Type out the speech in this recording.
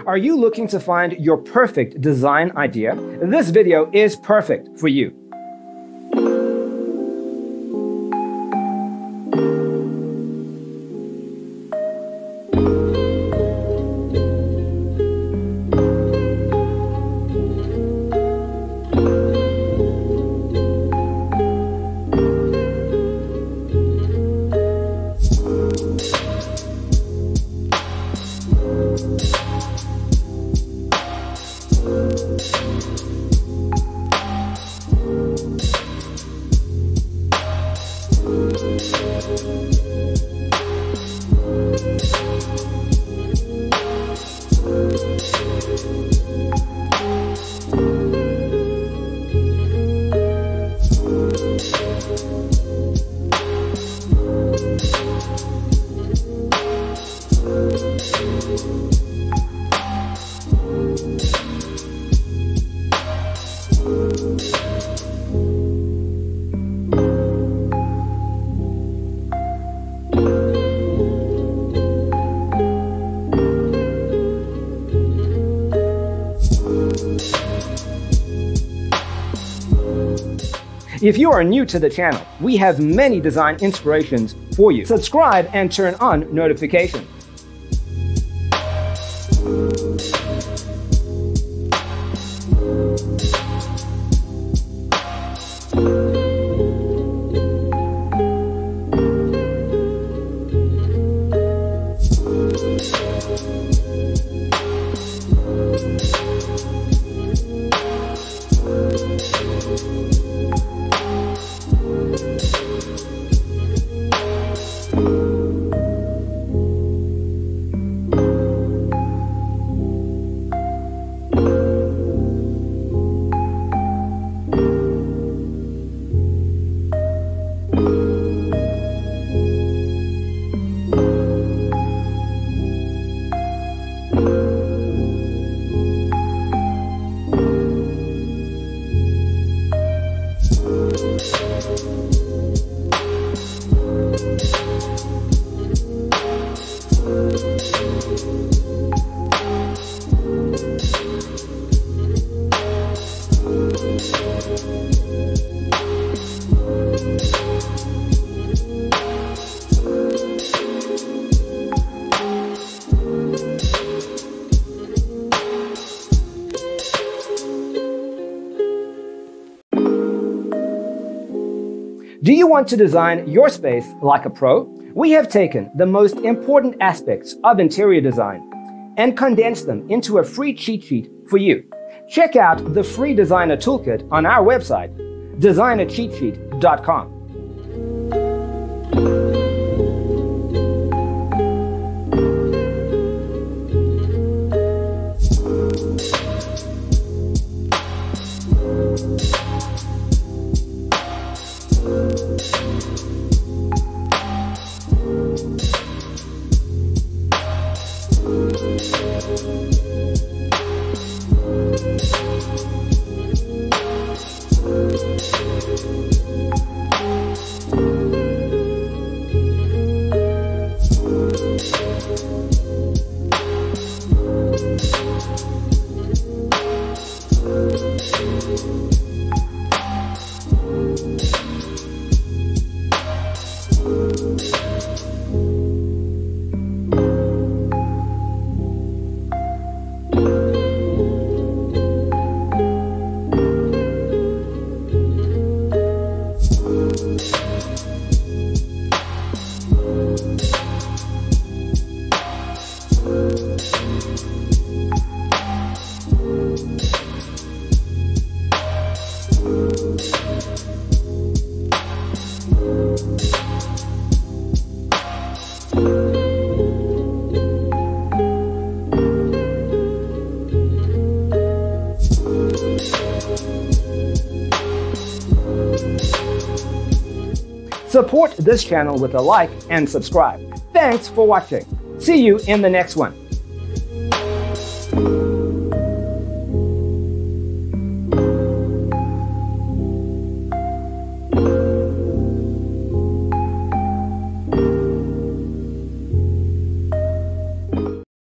Are you looking to find your perfect design idea? This video is perfect for you. If you are new to the channel, we have many design inspirations for you. Subscribe and turn on notifications. Do you want to design your space like a pro? We have taken the most important aspects of interior design and condensed them into a free cheat sheet for you. Check out the free designer toolkit on our website, designercheatsheet.com. Support this channel with a like and subscribe. Thanks for watching. See you in the next one.